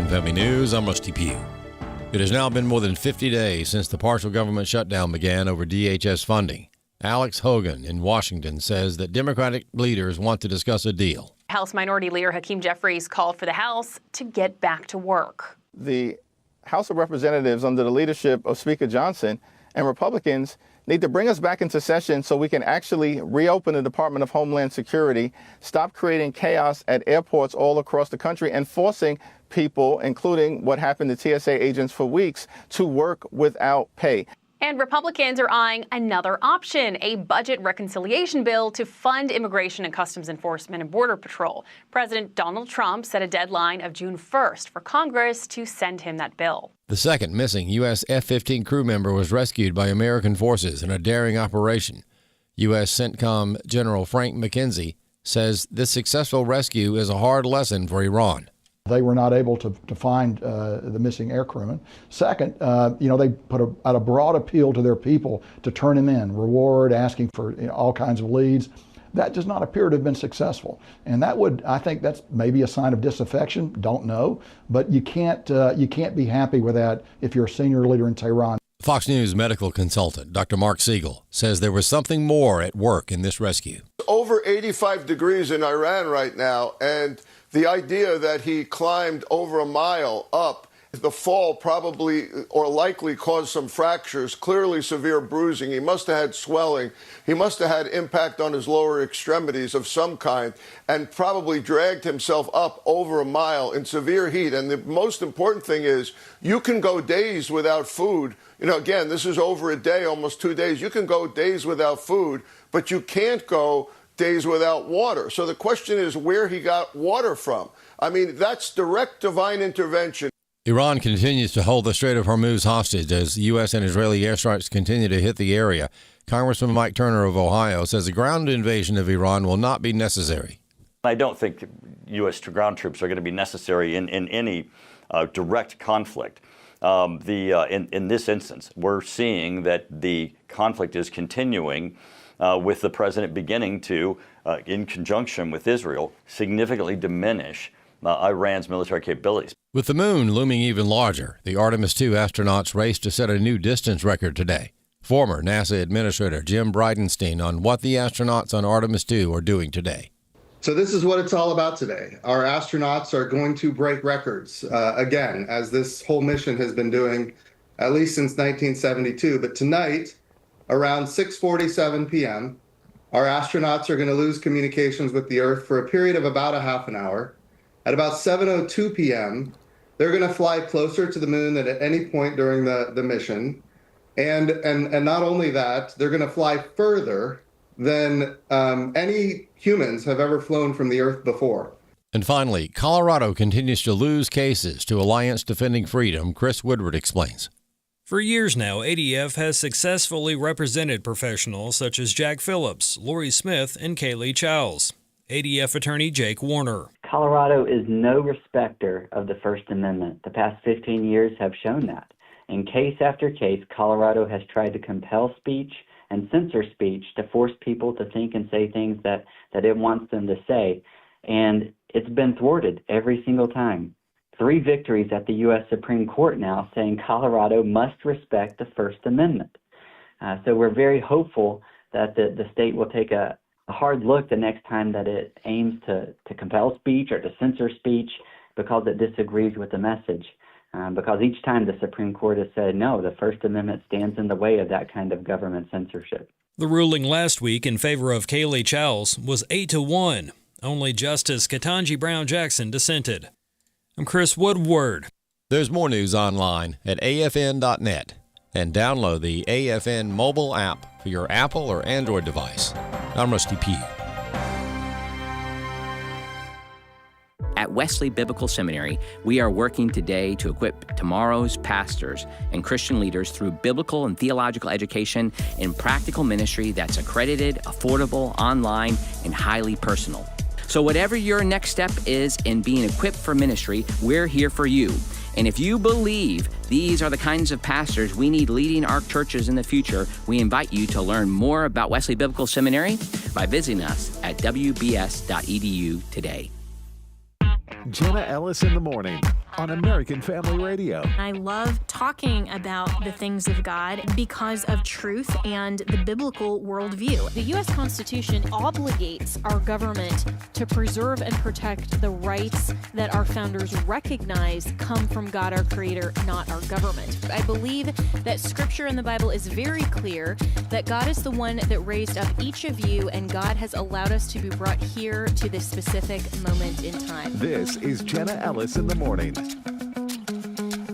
Family News, I'm Rusty Pugh. It has now been more than 50 days since the partial government shutdown began over DHS funding. Alex Hogan in Washington says that Democratic leaders want to discuss a deal. House Minority Leader Hakeem Jeffries called for the House to get back to work. The House of Representatives, under the leadership of Speaker Johnson, and Republicans need to bring us back into session so we can actually reopen the Department of Homeland Security, stop creating chaos at airports all across the country, and forcing people, including what happened to TSA agents for weeks, to work without pay. And Republicans are eyeing another option, a budget reconciliation bill to fund Immigration and Customs Enforcement and Border Patrol. President Donald Trump set a deadline of June 1st for Congress to send him that bill. The second missing U.S. F-15 crew member was rescued by American forces in a daring operation. U.S. CENTCOM General Frank McKenzie says this successful rescue is a hard lesson for Iran. They were not able to find the missing air crewman. Second, they put out a broad appeal to their people to turn him in, reward, asking for all kinds of leads. That does not appear to have been successful. And I think that's maybe a sign of disaffection, don't know. But you can't be happy with that if you're a senior leader in Tehran. Fox News medical consultant Dr. Mark Siegel says there was something more at work in this rescue. Over 85 degrees in Iran right now, and the idea that he climbed over a mile up, the fall probably or likely caused some fractures, clearly severe bruising. He must have had swelling. He must have had impact on his lower extremities of some kind and probably dragged himself up over a mile in severe heat. And the most important thing is you can go days without food. Again, this is over a day, almost 2 days. You can go days without food, but you can't go days without water. So the question is where he got water from. I mean, that's direct divine intervention. Iran continues to hold the Strait of Hormuz hostage as U.S. and Israeli airstrikes continue to hit the area. Congressman Mike Turner of Ohio says a ground invasion of Iran will not be necessary. I don't think U.S. ground troops are going to be necessary in any direct conflict. In this instance, we're seeing that the conflict is continuing with the president beginning to, in conjunction with Israel, significantly diminish Iran's military capabilities. With the moon looming even larger, the Artemis II astronauts raced to set a new distance record today. Former NASA Administrator Jim Bridenstine on what the astronauts on Artemis II are doing today. So this is what it's all about today. Our astronauts are going to break records again, as this whole mission has been doing at least since 1972. But tonight, around 6:47 p.m., our astronauts are going to lose communications with the Earth for a period of about a half an hour. At about 7:02 p.m., they're going to fly closer to the moon than at any point during the mission. And not only that, they're going to fly further than any humans have ever flown from the Earth before. And finally, Colorado continues to lose cases to Alliance Defending Freedom. Chris Woodward explains. For years now, ADF has successfully represented professionals such as Jack Phillips, Lori Smith, and Kaylee Chowles. ADF attorney Jake Warner. Colorado is no respecter of the First Amendment. The past 15 years have shown that. In case after case, Colorado has tried to compel speech and censor speech to force people to think and say things that it wants them to say. And it's been thwarted every single time. 3 victories at the U.S. Supreme Court now saying Colorado must respect the First Amendment. So we're very hopeful that the state will take a hard look the next time that it aims to compel speech or to censor speech because it disagrees with the message. Because each time the Supreme Court has said, no, the First Amendment stands in the way of that kind of government censorship. The ruling last week in favor of Kaylee Chowles was 8-1. Only Justice Ketanji Brown Jackson dissented. I'm Chris Woodward. There's more news online at afn.net and download the AFN mobile app for your Apple or Android device. I'm Rusty Pugh. At Wesley Biblical Seminary, we are working today to equip tomorrow's pastors and Christian leaders through biblical and theological education in practical ministry that's accredited, affordable, online, and highly personal. So whatever your next step is in being equipped for ministry, we're here for you. And if you believe these are the kinds of pastors we need leading our churches in the future, we invite you to learn more about Wesley Biblical Seminary by visiting us at wbs.edu today. Jenna Ellis in the morning on American Family Radio. I love talking about the things of God because of truth and the biblical worldview. The U.S. Constitution obligates our government to preserve and protect the rights that our founders recognize come from God, our Creator, not our government. I believe that Scripture in the Bible is very clear that God is the one that raised up each of you, and God has allowed us to be brought here to this specific moment in time. This is Jenna Ellis in the morning.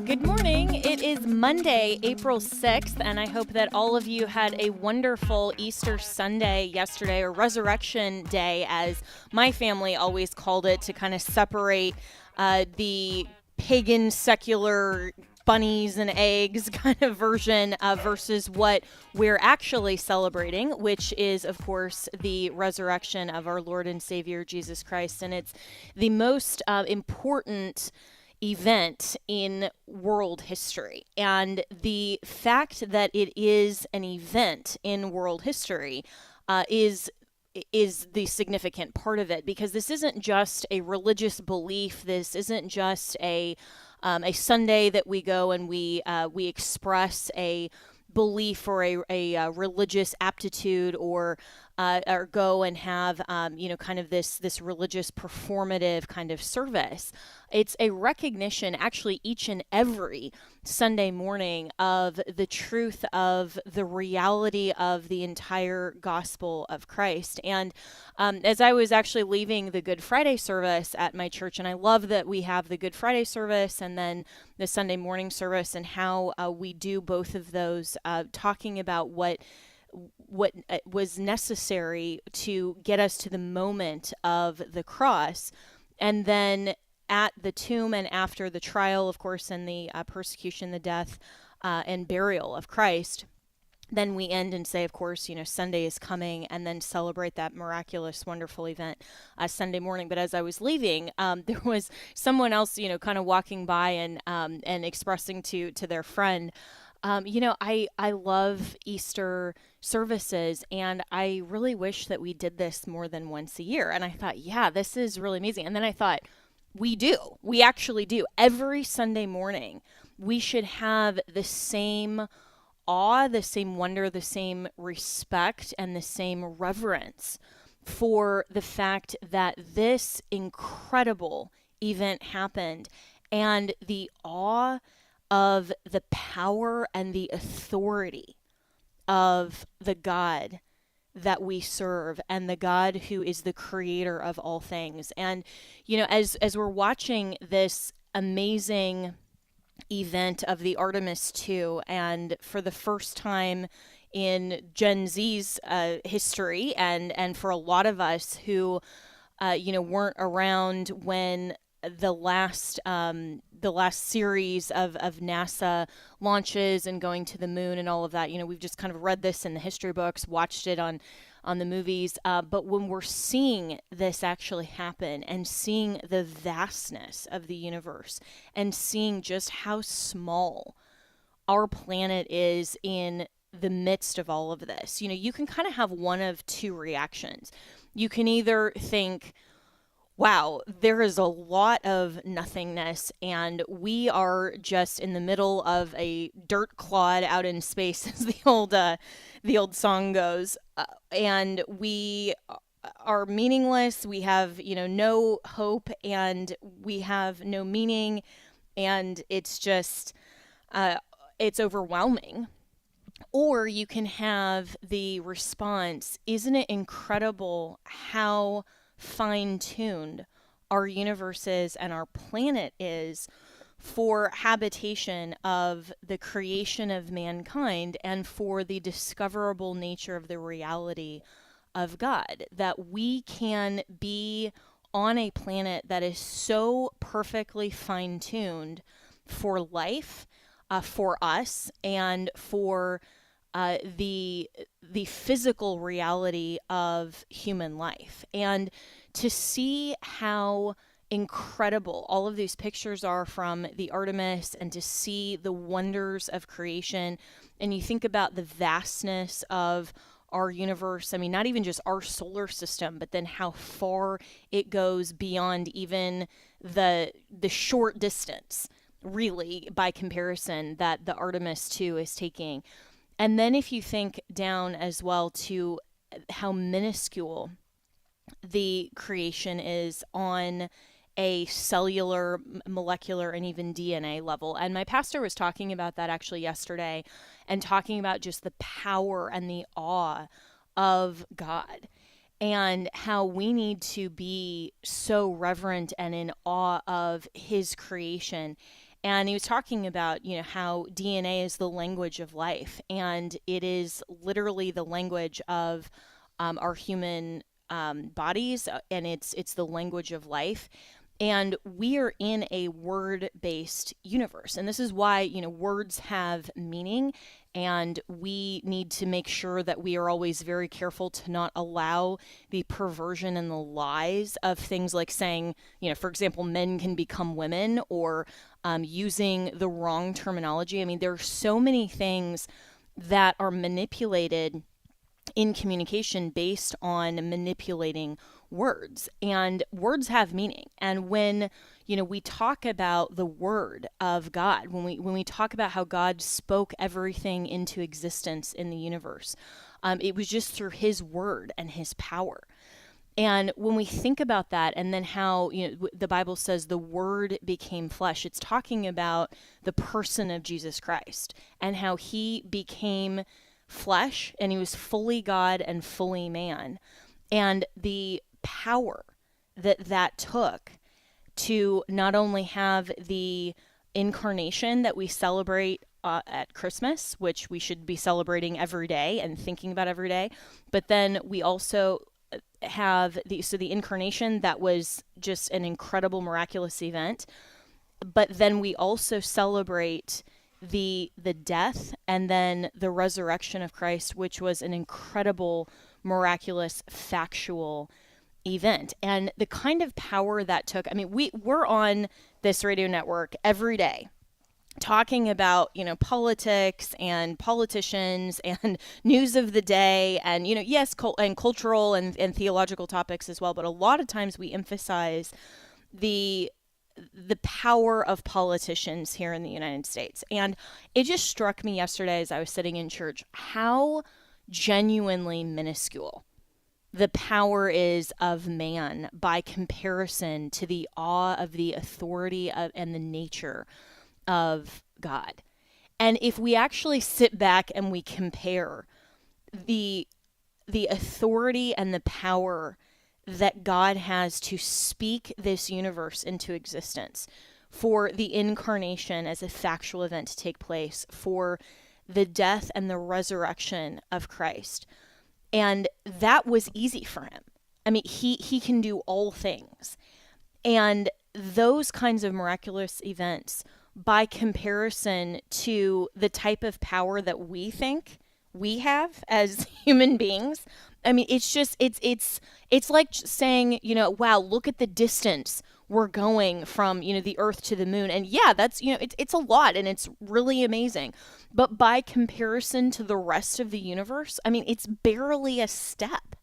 Good morning. It is Monday, April 6th, and I hope that all of you had a wonderful Easter Sunday yesterday, or Resurrection Day, as my family always called it, to kind of separate the pagan, secular bunnies and eggs kind of version versus what we're actually celebrating, which is, of course, the resurrection of our Lord and Savior, Jesus Christ. And it's the most important event in world history. And the fact that it is an event in world history is the significant part of it, because this isn't just a religious belief. This isn't just a Sunday that we go and we express a belief or a religious aptitude, or go and have kind of this religious performative kind of service. It's a recognition, actually, each and every Sunday morning, of the truth of the reality of the entire gospel of Christ. And as I was actually leaving the Good Friday service at my church, and I love that we have the Good Friday service and then the Sunday morning service, and how we do both of those, talking about what was necessary to get us to the moment of the cross, and then at the tomb and after the trial, of course, and the persecution, the death, and burial of Christ. Then we end and say, of course, Sunday is coming, and then celebrate that miraculous, wonderful event Sunday morning. But as I was leaving, there was someone else, kind of walking by and expressing to their friend, I love Easter services, and I really wish that we did this more than once a year. And I thought, yeah, this is really amazing. And then I thought, we actually do. Every Sunday morning, we should have the same awe, the same wonder, the same respect, and the same reverence for the fact that this incredible event happened, and the awe of the power and the authority of the God that we serve, and the God who is the creator of all things. And, as we're watching this amazing event of the Artemis II, and for the first time in Gen Z's history, and for a lot of us who, weren't around when the last series of NASA launches and going to the moon and all of that, we've just kind of read this in the history books, watched it on the movies, but when we're seeing this actually happen, and seeing the vastness of the universe, and seeing just how small our planet is in the midst of all of this, you can kind of have one of two reactions. You can either think, wow, there is a lot of nothingness, and we are just in the middle of a dirt clod out in space, as the old song goes, and we are meaningless. We have, no hope, and we have no meaning, and it's just, it's overwhelming. Or you can have the response, isn't it incredible how fine-tuned our universe is and our planet is for habitation of the creation of mankind, and for the discoverable nature of the reality of God, that we can be on a planet that is so perfectly fine-tuned for life, for us, and for the physical reality of human life. And to see how incredible all of these pictures are from the Artemis, and to see the wonders of creation, and you think about the vastness of our universe. I mean, not even just our solar system, but then how far it goes beyond even the short distance, really, by comparison, that the Artemis 2 is taking. And then if you think down as well to how minuscule the creation is on a cellular, molecular, and even DNA level. And my pastor was talking about that actually yesterday, and talking about just the power and the awe of God, and how we need to be so reverent and in awe of his creation. And he was talking about, how DNA is the language of life, and it is literally the language of our human bodies, and it's the language of life. And we are in a word-based universe. And this is why, words have meaning, and we need to make sure that we are always very careful to not allow the perversion and the lies of things like saying, for example, men can become women, or using the wrong terminology. I mean, there are so many things that are manipulated in communication based on manipulating words, and words have meaning. And when we talk about the word of God, when we talk about how God spoke everything into existence in the universe, it was just through his word and his power. And when we think about that, and then how the Bible says the word became flesh, it's talking about the person of Jesus Christ and how he became flesh, and he was fully God and fully man, and the power that took to not only have the incarnation that we celebrate at Christmas, which we should be celebrating every day and thinking about every day, but then we also have the incarnation that was just an incredible, miraculous event, but then we also celebrate the death and then the resurrection of Christ, which was an incredible, miraculous, factual event. And the kind of power that took, I mean, we're on this radio network every day talking about, politics and politicians and news of the day, and, yes, and cultural and theological topics as well. But a lot of times we emphasize the power of politicians here in the United States. And it just struck me yesterday as I was sitting in church how genuinely minuscule the power is of man by comparison to the awe of the authority of, and the nature of God. And if we actually sit back and we compare the authority and the power that God has to speak this universe into existence, for the incarnation as a factual event to take place, for the death and the resurrection of Christ. And that was easy for him. I mean, he can do all things. And those kinds of miraculous events, by comparison to the type of power that we think we have as human beings, I mean, it's just, it's like saying, wow, look at the distance we're going from, the Earth to the moon. And yeah, that's, it's a lot, and it's really amazing. But by comparison to the rest of the universe, I mean, it's barely a step.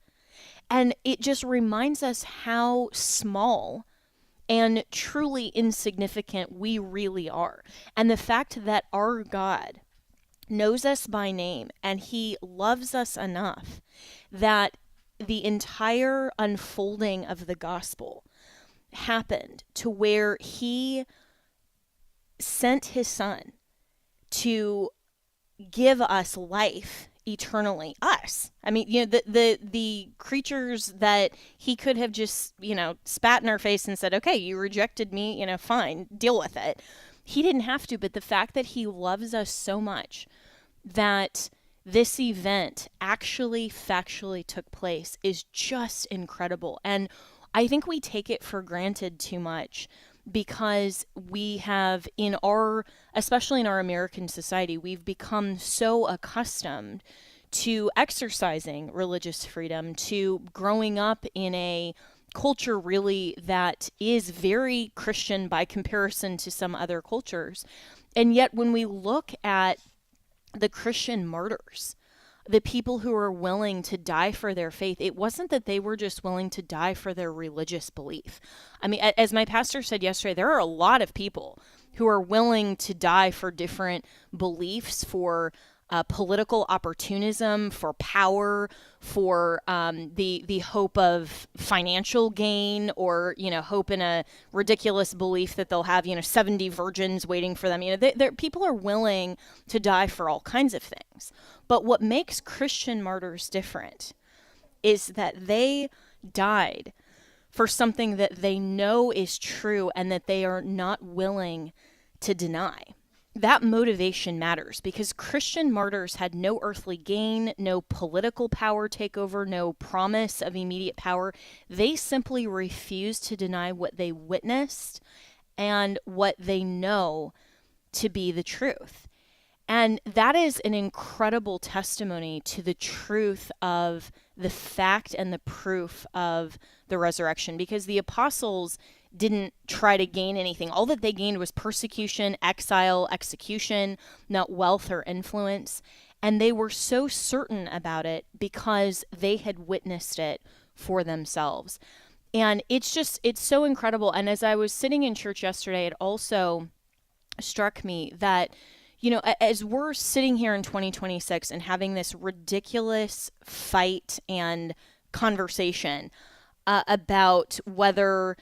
And it just reminds us how small and truly insignificant we really are. And the fact that our God knows us by name, and he loves us enough that the entire unfolding of the gospel happened to where he sent his son to give us life eternally, us. I mean, the creatures that he could have just, spat in our face and said, okay, you rejected me, fine, deal with it. He didn't have to, but the fact that he loves us so much that this event actually factually took place is just incredible. And I think we take it for granted too much, because we have especially in our American society, we've become so accustomed to exercising religious freedom, to growing up in a culture really that is very Christian by comparison to some other cultures. And yet when we look at the Christian martyrs, the people who are willing to die for their faith, it wasn't that they were just willing to die for their religious belief. I mean, as my pastor said yesterday, there are a lot of people who are willing to die for different beliefs, for political opportunism, for power, for the hope of financial gain, or hope in a ridiculous belief that they'll have 70 virgins waiting for them. People are willing to die for all kinds of things. But what makes Christian martyrs different is that they died for something that they know is true and that they are not willing to deny. That motivation matters, because Christian martyrs had no earthly gain, no political power takeover, no promise of immediate power. They simply refused to deny what they witnessed and what they know to be the truth. And that is an incredible testimony to the truth of the fact and the proof of the resurrection, because the apostles didn't try to gain anything. All that they gained was persecution, exile, execution, not wealth or influence. And they were so certain about it because they had witnessed it for themselves. And it's so incredible. And as I was sitting in church yesterday, it also struck me that, as we're sitting here in 2026 and having this ridiculous fight and conversation about whether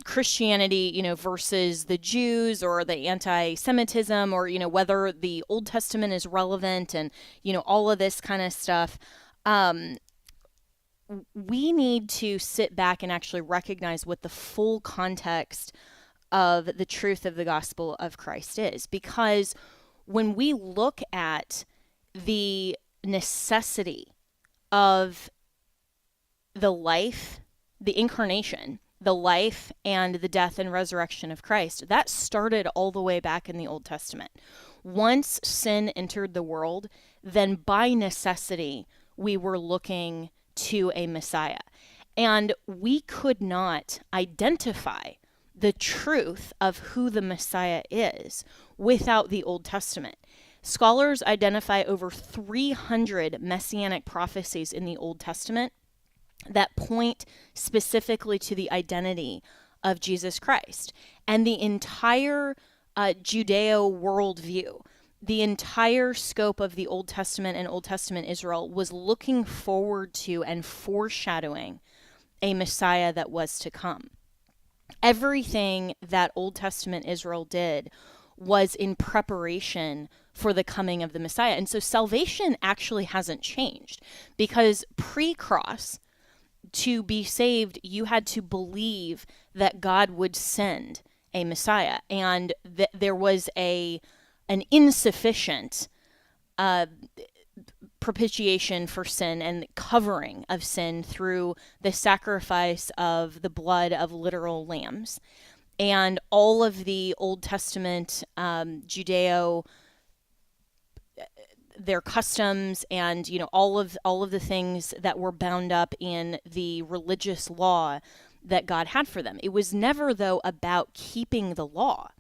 Christianity, versus the Jews, or the anti-Semitism, or, whether the Old Testament is relevant, and, all of this kind of stuff. We need to sit back and actually recognize what the full context of the truth of the gospel of Christ is. Because when we look at the necessity of the life, the incarnation, the life and the death and resurrection of Christ, that started all the way back in the Old Testament. Once sin entered the world, then by necessity, we were looking to a Messiah. And we could not identify the truth of who the Messiah is without the Old Testament. Scholars identify over 300 messianic prophecies in the Old Testament that point specifically to the identity of Jesus Christ. And the entire Judeo worldview, the entire scope of the Old Testament and Old Testament Israel, was looking forward to and foreshadowing a Messiah that was to come. Everything that Old Testament Israel did was in preparation for the coming of the Messiah. And so salvation actually hasn't changed, because pre-cross, to be saved, you had to believe that God would send a Messiah, and that there was an insufficient propitiation for sin and covering of sin through the sacrifice of the blood of literal lambs. And all of the Old Testament Judeo, their customs, and all of the things that were bound up in the religious law that God had for them. It was never, though, about keeping the law.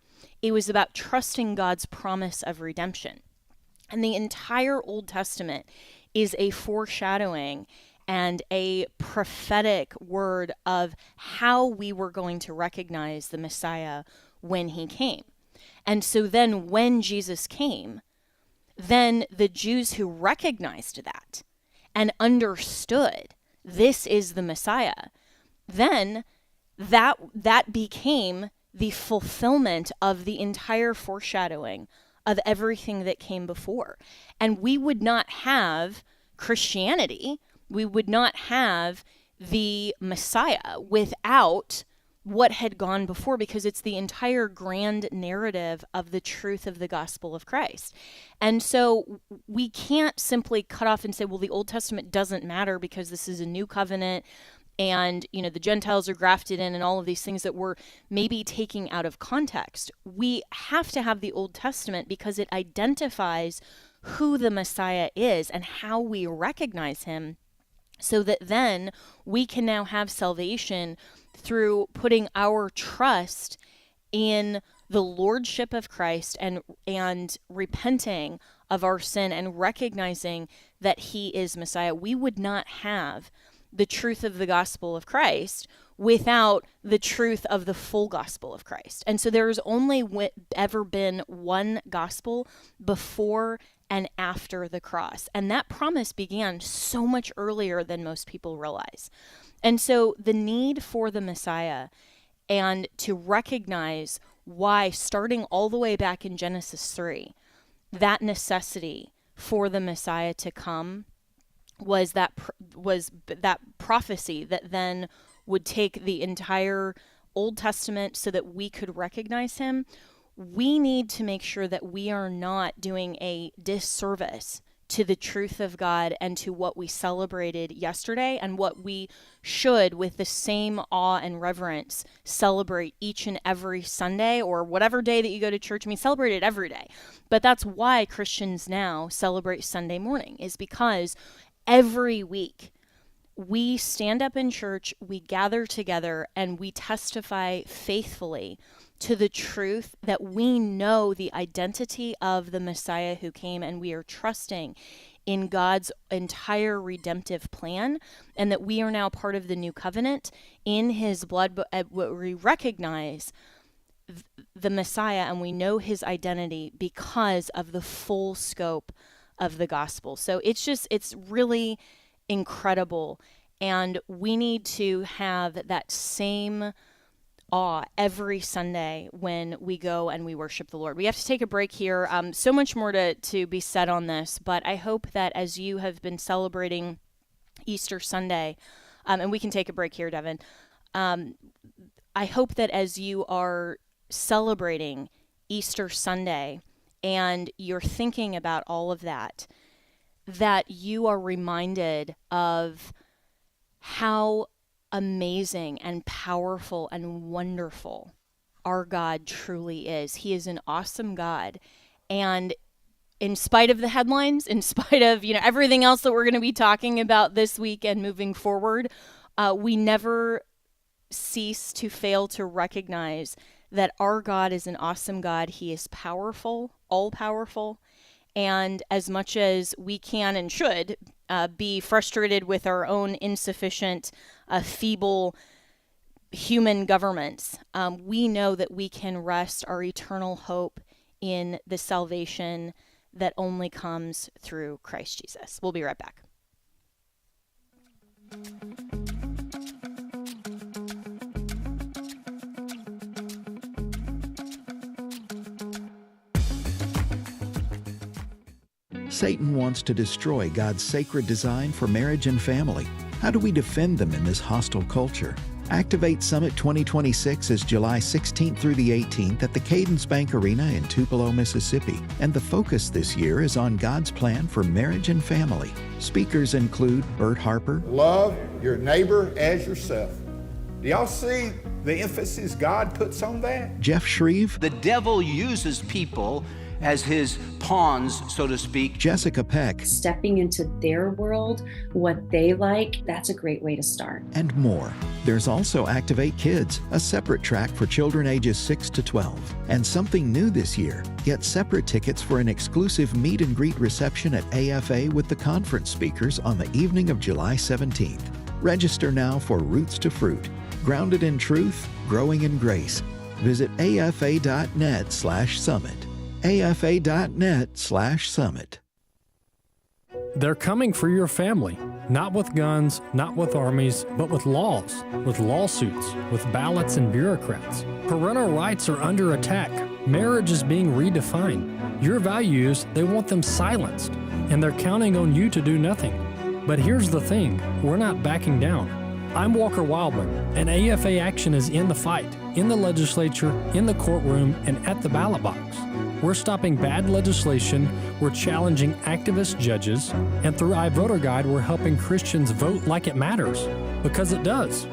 It was about trusting God's promise of redemption. And the entire Old Testament is a foreshadowing and a prophetic word of how we were going to recognize the Messiah when he came. And so then when Jesus came, then the Jews who recognized that and understood this is the Messiah, then that became the fulfillment of the entire foreshadowing of everything that came before. And we would not have Christianity, we would not have the Messiah without what had gone before, because it's the entire grand narrative of the truth of the gospel of Christ. And so we can't simply cut off and say, well, the Old Testament doesn't matter because this is a new covenant, and the Gentiles are grafted in, and all of these things that we're maybe taking out of context. We have to have the Old Testament because it identifies who the Messiah is and how we recognize him, so that then we can now have salvation through putting our trust in the lordship of Christ and repenting of our sin and recognizing that he is Messiah. We would not have the truth of the gospel of Christ without the truth of the full gospel of Christ. And so there has only ever been one gospel before and after the cross. And that promise began so much earlier than most people realize. And so the need for the Messiah and to recognize why, starting all the way back in Genesis 3, that necessity for the Messiah to come was that prophecy that then would take the entire Old Testament so that we could recognize him. We need to make sure that we are not doing a disservice to the truth of God and to what we celebrated yesterday, and what we should, with the same awe and reverence, celebrate each and every Sunday, or whatever day that you go to church. I mean, celebrate it every day. But that's why Christians now celebrate Sunday morning, is because every week we stand up in church, we gather together, and we testify faithfully to the truth that we know the identity of the Messiah who came, and we are trusting in God's entire redemptive plan, and that we are now part of the new covenant in his blood. But we recognize the Messiah and we know his identity because of the full scope of the gospel. So it's really incredible, and we need to have that same awe every Sunday when we go and we worship the Lord. We have to take a break here. So much more to be said on this, but I hope that as you have been celebrating Easter Sunday, and we can take a break here, Devin. I hope that as you are celebrating Easter Sunday and you're thinking about all of that, that you are reminded of how amazing and powerful and wonderful our God truly is. He is an awesome God. And in spite of the headlines, in spite of, everything else that we're going to be talking about this week and moving forward, we never cease to fail to recognize that our God is an awesome God. He is powerful, all-powerful. And as much as we can and should be frustrated with our own insufficient, feeble human governments, we know that we can rest our eternal hope in the salvation that only comes through Christ Jesus. We'll be right back. Satan wants to destroy God's sacred design for marriage and family. How do we defend them in this hostile culture? Activate Summit 2026 is July 16th through the 18th at the Cadence Bank Arena in Tupelo, Mississippi. And the focus this year is on God's plan for marriage and family. Speakers include Bert Harper. Love your neighbor as yourself. Do y'all see the emphasis God puts on that? Jeff Shreve. The devil uses people as his pawns, so to speak. Jessica Peck. Stepping into their world, what they like, that's a great way to start. And more. There's also Activate Kids, a separate track for children ages 6 to 12. And something new this year. Get separate tickets for an exclusive meet and greet reception at AFA with the conference speakers on the evening of July 17th. Register now for Roots to Fruit. Grounded in truth, growing in grace. Visit afa.net/summit. afa.net/summit. They're coming for your family, not with guns, not with armies, but with laws, with lawsuits, with ballots and bureaucrats. Parental rights are under attack. Marriage is being redefined. Your values, they want them silenced, and they're counting on you to do nothing. But here's the thing, we're not backing down. I'm Walker Wildman, and AFA Action is in the fight, in the legislature, in the courtroom, and at the ballot box. We're stopping bad legislation, we're challenging activist judges, and through iVoter Guide, we're helping Christians vote like it matters, because it does.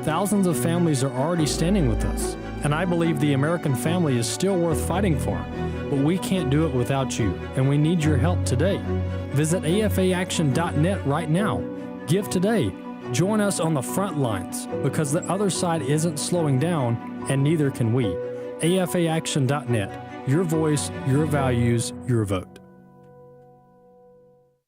Thousands of families are already standing with us, and I believe the American family is still worth fighting for. But we can't do it without you, and we need your help today. Visit afaaction.net right now. Give today. Join us on the front lines, because the other side isn't slowing down, and neither can we. afaaction.net. Your voice, your values, your vote.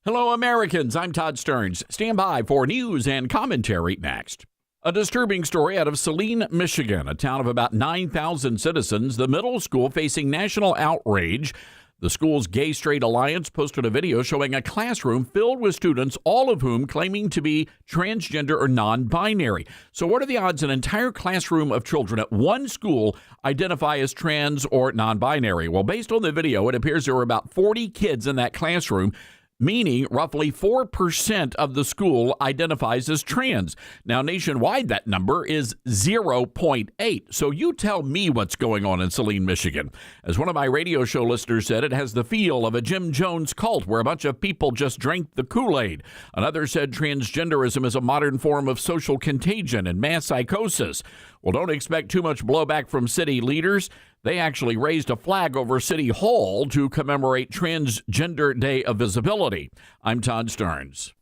Hello, Americans. I'm Todd Stearns. Stand by for news and commentary next. A disturbing story out of Saline, Michigan, a town of about 9,000 citizens. The middle school facing national outrage. The school's Gay Straight Alliance posted a video showing a classroom filled with students, all of whom claiming to be transgender or non-binary. So what are the odds an entire classroom of children at one school identify as trans or non-binary? Well, based on the video, it appears there were about 40 kids in that classroom, meaning roughly 4% of the school identifies as trans. Now, nationwide, that number is 0.8. So you tell me what's going on in Saline, Michigan. As one of my radio show listeners said, it has the feel of a Jim Jones cult where a bunch of people just drank the Kool-Aid. Another said transgenderism is a modern form of social contagion and mass psychosis. Well, don't expect too much blowback from city leaders. They actually raised a flag over City Hall to commemorate Transgender Day of Visibility. I'm Todd Stearns.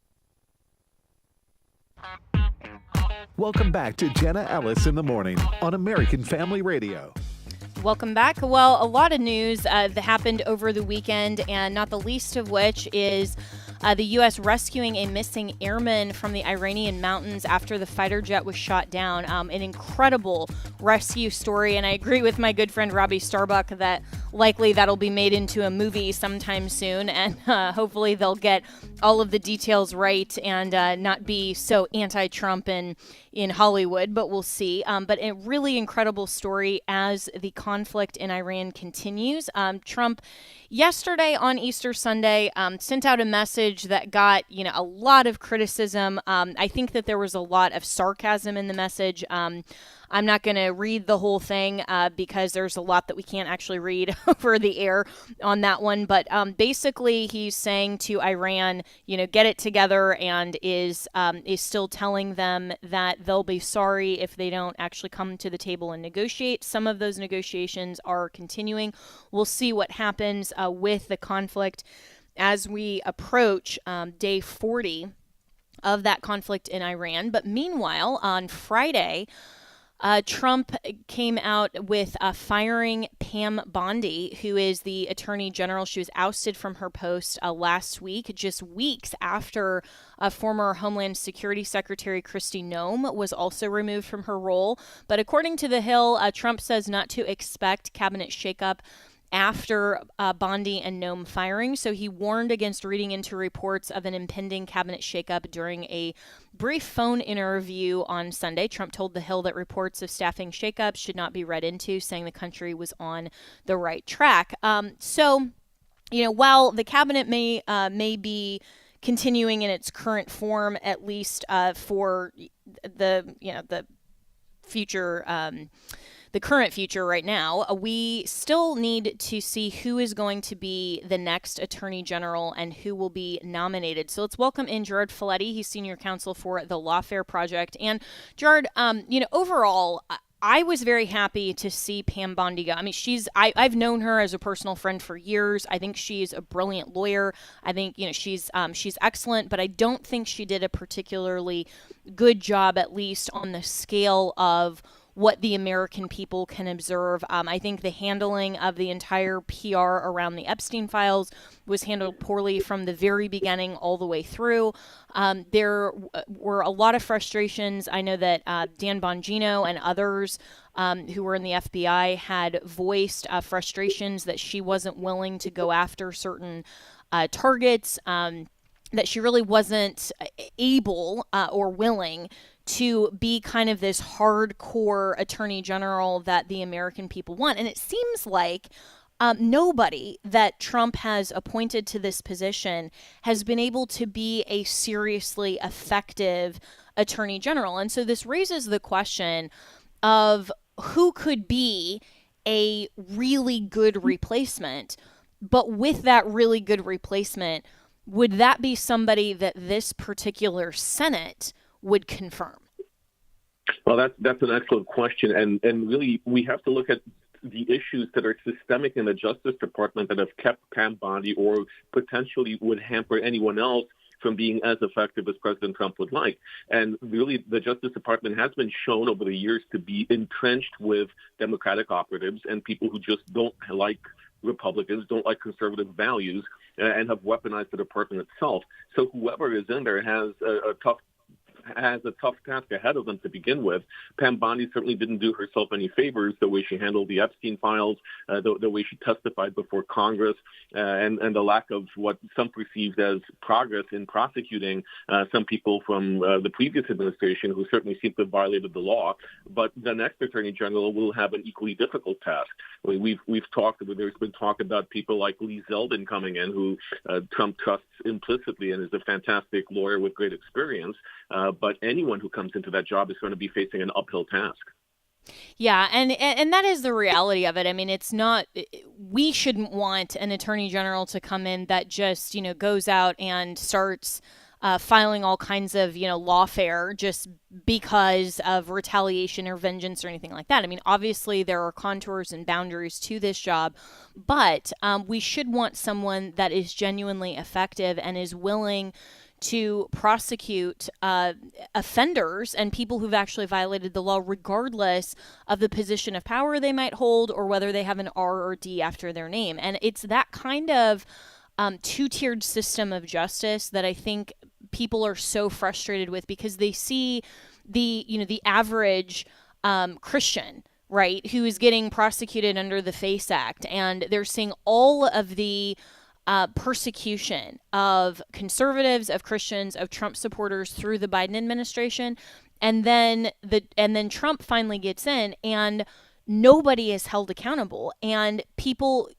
Welcome back to Jenna Ellis in the Morning on American Family Radio. Welcome back. Well, a lot of news that happened over the weekend, and not the least of which is the U.S. rescuing a missing airman from the Iranian mountains after the fighter jet was shot down. An incredible rescue story, and I agree with my good friend Robbie Starbuck that likely that'll be made into a movie sometime soon, and hopefully they'll get all of the details right and not be so anti-Trump in Hollywood, but we'll see. But a really incredible story as the conflict in Iran continues. Trump yesterday on Easter Sunday sent out a message that got a lot of criticism. I think that there was a lot of sarcasm in the message. I'm not going to read the whole thing because there's a lot that we can't actually read over the air on that one. But basically, he's saying to Iran, get it together, and is still telling them that they'll be sorry if they don't actually come to the table and negotiate. Some of those negotiations are continuing. We'll see what happens with the conflict as we approach day 40 of that conflict in Iran. But meanwhile, on Friday, Trump came out with firing Pam Bondi, who is the Attorney General. She was ousted from her post last week, just weeks after former Homeland Security Secretary Kristi Noem was also removed from her role. But according to The Hill, Trump says not to expect cabinet shakeup after Bondi and Noem firing. So he warned against reading into reports of an impending cabinet shakeup during a brief phone interview on Sunday. Trump told The Hill that reports of staffing shakeups should not be read into, saying the country was on the right track. So, while the cabinet may be continuing in its current form, at least for the future. The current future right now, we still need to see who is going to be the next Attorney General and who will be nominated. So let's welcome in Gerard Filitti. He's Senior Counsel for the Lawfare Project. And Gerard, overall, I was very happy to see Pam Bondi go. I mean, I've known her as a personal friend for years. I think she's a brilliant lawyer. I think, she's excellent, but I don't think she did a particularly good job, at least on the scale of what the American people can observe. I think the handling of the entire PR around the Epstein files was handled poorly from the very beginning all the way through. There were a lot of frustrations. I know that Dan Bongino and others who were in the FBI had voiced frustrations that she wasn't willing to go after certain targets, that she really wasn't able or willing to be kind of this hardcore attorney general that the American people want. And it seems like nobody that Trump has appointed to this position has been able to be a seriously effective attorney general. And so this raises the question of who could be a really good replacement. But with that really good replacement, would that be somebody that this particular Senate would confirm? Well, that's an excellent question. And really, we have to look at the issues that are systemic in the Justice Department that have kept Pam Bondi or potentially would hamper anyone else from being as effective as President Trump would like. And really, the Justice Department has been shown over the years to be entrenched with Democratic operatives and people who just don't like Republicans, don't like conservative values, and have weaponized the department itself. So whoever is in there has a tough task ahead of them to begin with. Pam Bondi certainly didn't do herself any favors, the way she handled the Epstein files, the way she testified before Congress, and the lack of what some perceived as progress in prosecuting some people from the previous administration who certainly seemed to have violated the law. But the next Attorney General will have an equally difficult task. There's been talk about people like Lee Zeldin coming in, who Trump trusts implicitly and is a fantastic lawyer with great experience. But anyone who comes into that job is going to be facing an uphill task. Yeah, and that is the reality of it. I mean, it's not, we shouldn't want an attorney general to come in that just, goes out and starts filing all kinds of, lawfare just because of retaliation or vengeance or anything like that. I mean, obviously there are contours and boundaries to this job, but we should want someone that is genuinely effective and is willing to prosecute offenders and people who've actually violated the law, regardless of the position of power they might hold or whether they have an R or D after their name. And it's that kind of two-tiered system of justice that I think people are so frustrated with, because they see the average Christian, right, who is getting prosecuted under the FACE Act, and they're seeing all of the persecution of conservatives, of Christians, of Trump supporters through the Biden administration, and then Trump finally gets in, and nobody is held accountable, and people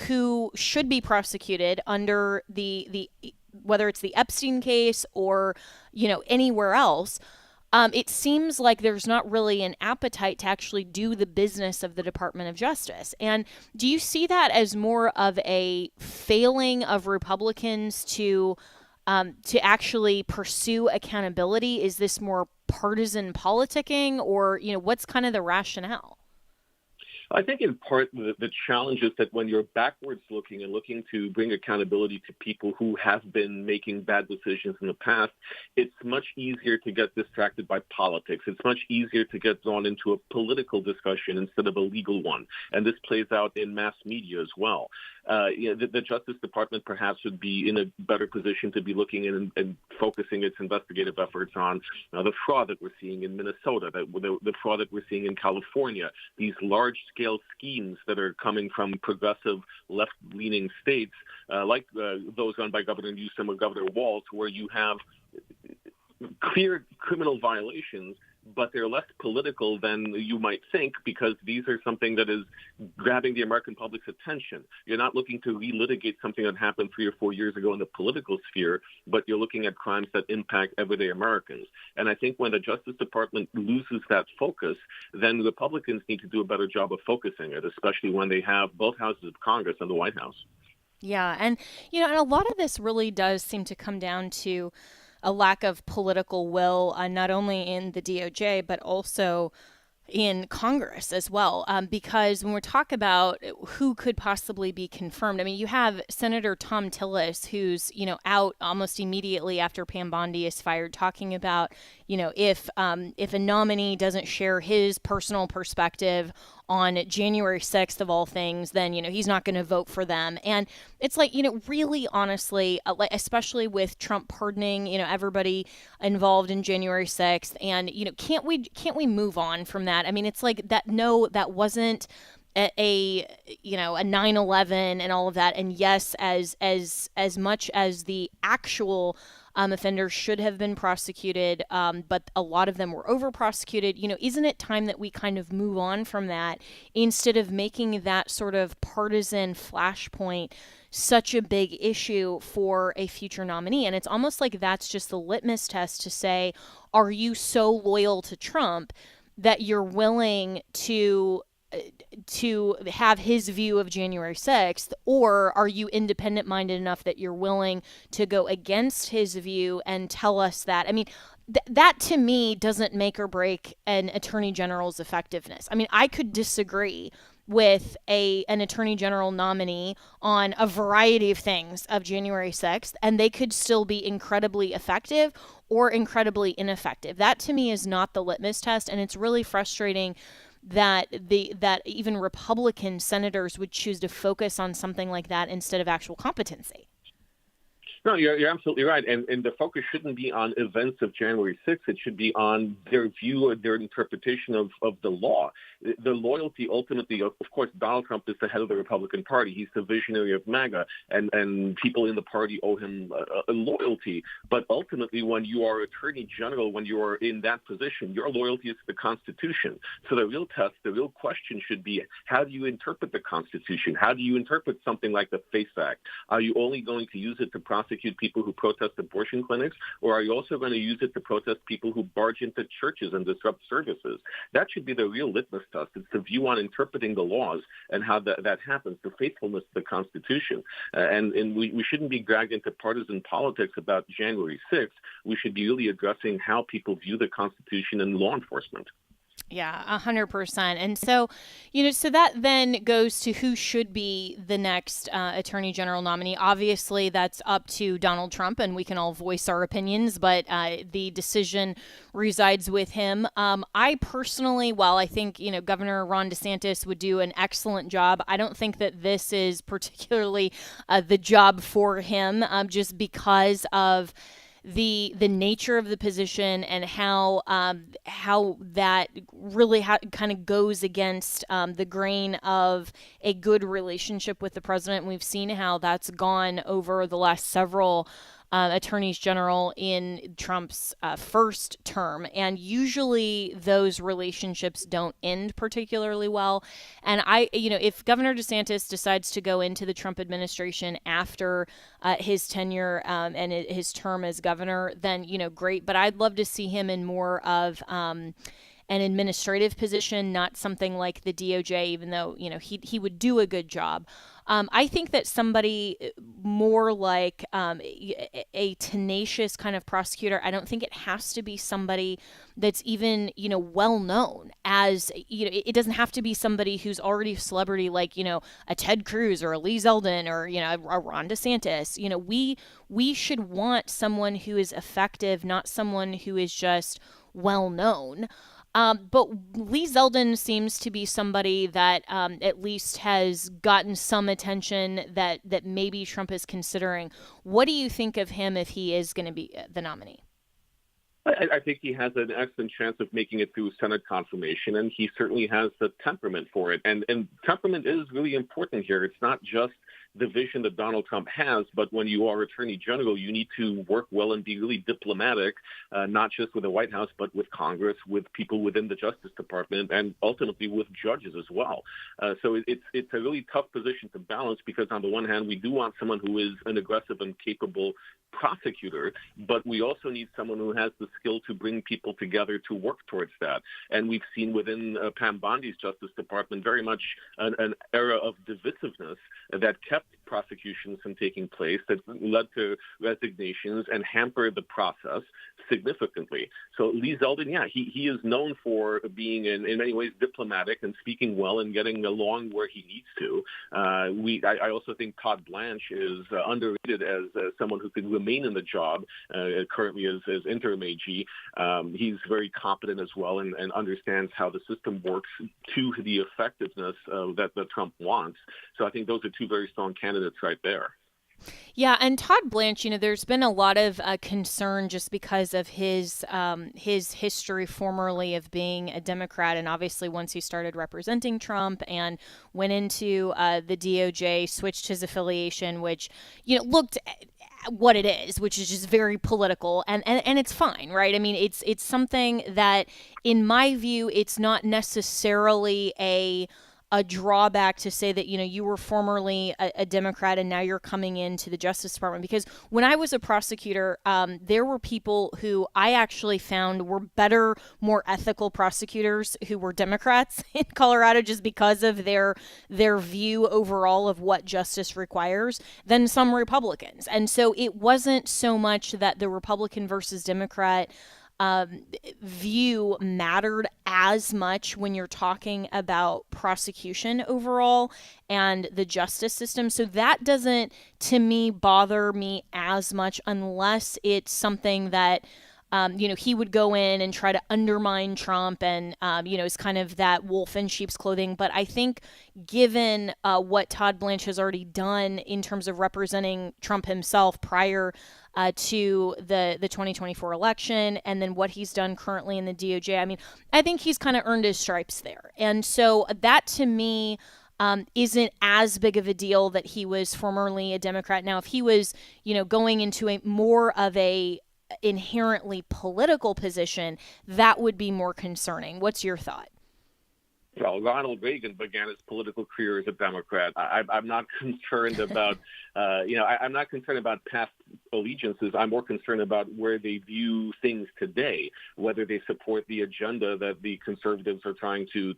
who should be prosecuted under the whether it's the Epstein case or anywhere else. It seems like there's not really an appetite to actually do the business of the Department of Justice. And do you see that as more of a failing of Republicans to actually pursue accountability? Is this more partisan politicking, or what's kind of the rationale? I think in part the challenge is that when you're backwards looking and looking to bring accountability to people who have been making bad decisions in the past, it's much easier to get distracted by politics. It's much easier to get drawn into a political discussion instead of a legal one. And this plays out in mass media as well. The Justice Department perhaps would be in a better position to be looking in and focusing its investigative efforts on the fraud that we're seeing in Minnesota, the fraud that we're seeing in California, these large-scale schemes that are coming from progressive left-leaning states like those run by Governor Newsom or Governor Walz, where you have clear criminal violations, but they're less political than you might think, because these are something that is grabbing the American public's attention. You're not looking to relitigate something that happened 3 or 4 years ago in the political sphere, but you're looking at crimes that impact everyday Americans. And I think when the Justice Department loses that focus, then Republicans need to do a better job of focusing it, especially when they have both houses of Congress and the White House. Yeah, and and a lot of this really does seem to come down to a lack of political will, not only in the DOJ, but also in Congress as well. Because when we talk about who could possibly be confirmed, I mean, you have Senator Tom Tillis, who's, out almost immediately after Pam Bondi is fired, talking about, if a nominee doesn't share his personal perspective on January 6th of all things, then, he's not going to vote for them. And it's like, really honestly, especially with Trump pardoning, everybody involved in January 6th. And, can't we move on from that? I mean, it's like that. No, that wasn't a 9/11 and all of that. And yes, as much as the actual offenders should have been prosecuted, but a lot of them were over prosecuted. Isn't it time that we kind of move on from that instead of making that sort of partisan flashpoint such a big issue for a future nominee? And it's almost like that's just the litmus test to say, are you so loyal to Trump that you're willing to have his view of January 6th, or are you independent-minded enough that you're willing to go against his view and tell us that? I mean, that to me doesn't make or break an attorney general's effectiveness. I mean, I could disagree with an attorney general nominee on a variety of things of January 6th, and they could still be incredibly effective or incredibly ineffective. That to me is not the litmus test, and it's really frustrating that even Republican senators would choose to focus on something like that instead of actual competency. No, you're absolutely right. And the focus shouldn't be on events of January 6th. It should be on their view or their interpretation of the law. The loyalty, ultimately, of course, Donald Trump is the head of the Republican Party. He's the visionary of MAGA, and people in the party owe him a loyalty. But ultimately, when you are Attorney General, when you are in that position, your loyalty is to the Constitution. So the real test, the real question should be, how do you interpret the Constitution? How do you interpret something like the FACE Act? Are you only going to use it to prosecute people who protest abortion clinics, or are you also going to use it to protest people who barge into churches and disrupt services? That should be the real litmus test. It's the view on interpreting the laws and how that happens, the faithfulness to the Constitution. And we shouldn't be dragged into partisan politics about January 6th. We should be really addressing how people view the Constitution and law enforcement. Yeah, 100%. And so, so that then goes to who should be the next Attorney General nominee. Obviously, that's up to Donald Trump, and we can all voice our opinions, but the decision resides with him. I personally, while I think, Governor Ron DeSantis would do an excellent job, I don't think that this is particularly the job for him, just because of the nature of the position and how that really kind of goes against the grain of a good relationship with the president. We've seen how that's gone over the last several attorneys general in Trump's first term. And usually those relationships don't end particularly well. And if Governor DeSantis decides to go into the Trump administration after his tenure and his term as governor, then, great. But I'd love to see him in more of an administrative position, not something like the DOJ, even though, he would do a good job. I think that somebody more like a tenacious kind of prosecutor, I don't think it has to be somebody that's even, well known as, it doesn't have to be somebody who's already a celebrity like, a Ted Cruz or a Lee Zeldin or, a Ron DeSantis. We should want someone who is effective, not someone who is just well known. But Lee Zeldin seems to be somebody that at least has gotten some attention that maybe Trump is considering. What do you think of him if he is going to be the nominee? I think he has an excellent chance of making it through Senate confirmation, and he certainly has the temperament for it. And temperament is really important here. It's not just the vision that Donald Trump has, but when you are Attorney General, you need to work well and be really diplomatic, not just with the White House, but with Congress, with people within the Justice Department, and ultimately with judges as well. So it's a really tough position to balance because on the one hand, we do want someone who is an aggressive and capable prosecutor, but we also need someone who has the skill to bring people together to work towards that. And we've seen within Pam Bondi's Justice Department very much an era of divisiveness that kept prosecutions from taking place, that led to resignations and hampered the process significantly. So Lee Zeldin, he is known for being in many ways diplomatic and speaking well and getting along where he needs to. I also think Todd Blanche is underrated as someone who could remain in the job currently as interim AG. He's very competent as well and understands how the system works to the effectiveness that Trump wants. So I think those are two very strong candidates right there. Yeah, and Todd Blanche, there's been a lot of concern just because of his history formerly of being a Democrat, and obviously once he started representing Trump and went into the DOJ, switched his affiliation, which looked what it is, which is just very political, and it's fine, right? I mean, it's something that, in my view, it's not necessarily a drawback to say that, you were formerly a Democrat and now you're coming into the Justice Department. Because when I was a prosecutor, there were people who I actually found were better, more ethical prosecutors who were Democrats in Colorado just because of their view overall of what justice requires than some Republicans. And so it wasn't so much that the Republican versus Democrat view mattered as much when you're talking about prosecution overall and the justice system. So that doesn't, to me, bother me as much unless it's something that he would go in and try to undermine Trump and, is kind of that wolf in sheep's clothing. But I think given what Todd Blanche has already done in terms of representing Trump himself prior to the 2024 election, and then what he's done currently in the DOJ, I think he's kind of earned his stripes there. And so that to me isn't as big of a deal that he was formerly a Democrat. Now, if he was, going into a more of a inherently political position, that would be more concerning. What's your thought? Well, Ronald Reagan began his political career as a Democrat. I'm not concerned about, I'm not concerned about past allegiances. I'm more concerned about where they view things today, whether they support the agenda that the conservatives are trying to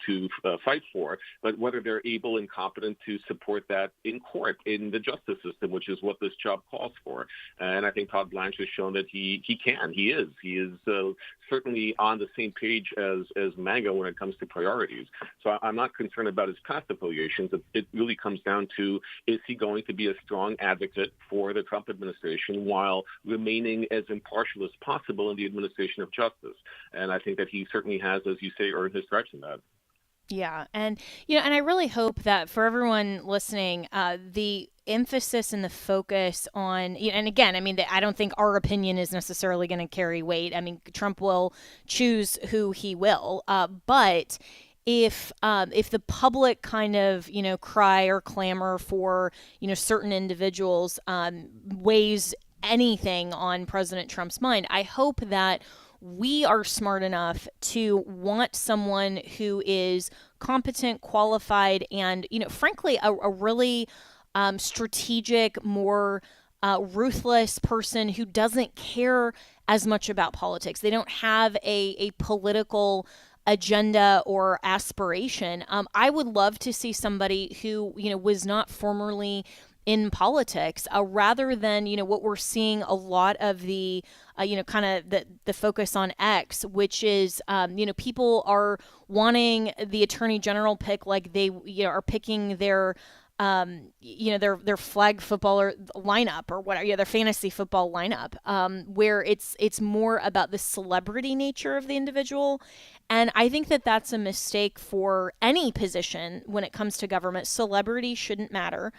fight for, but whether they're able and competent to support that in court, in the justice system, which is what this job calls for. And I think Todd Blanche has shown that he can. He is certainly on the same page as MAGA when it comes to priorities. So I'm not concerned about his past affiliations. It really comes down to, is he going to be a strong advocate for the Trump administration while remaining as impartial as possible in the administration of justice? And I think that he certainly has, as you say, earned his stripes in that. Yeah. And, and I really hope that for everyone listening, the emphasis and the focus on, and again, I don't think our opinion is necessarily going to carry weight. Trump will choose who he will. But if the public kind of, cry or clamor for, certain individuals weighs anything on President Trump's mind, I hope that we are smart enough to want someone who is competent, qualified, and, frankly, a really strategic, more ruthless person who doesn't care as much about politics. They don't have a political agenda or aspiration. I would love to see somebody who, was not formerly in politics, rather than, what we're seeing a lot of the, kind of the focus on X, which is, people are wanting the attorney general pick like they, are picking their, their flag footballer lineup or whatever, their fantasy football lineup, where it's more about the celebrity nature of the individual. And I think that that's a mistake for any position when it comes to government. Celebrity shouldn't matter.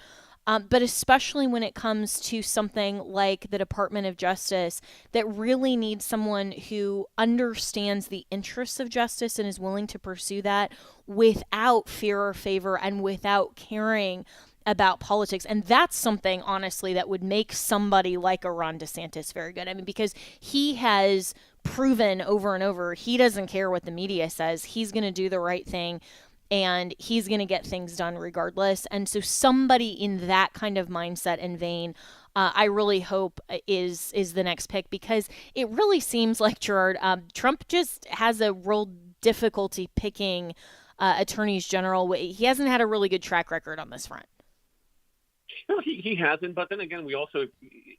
But especially when it comes to something like the Department of Justice that really needs someone who understands the interests of justice and is willing to pursue that without fear or favor and without caring about politics. And that's something, honestly, that would make somebody like a Ron DeSantis very good. Because he has proven over and over, he doesn't care what the media says. He's going to do the right thing. And he's going to get things done regardless. And so somebody in that kind of mindset and vein, I really hope is the next pick, because it really seems like, Gerard, Trump just has a real difficulty picking attorneys general. He hasn't had a really good track record on this front. No, he hasn't. But then again, we also,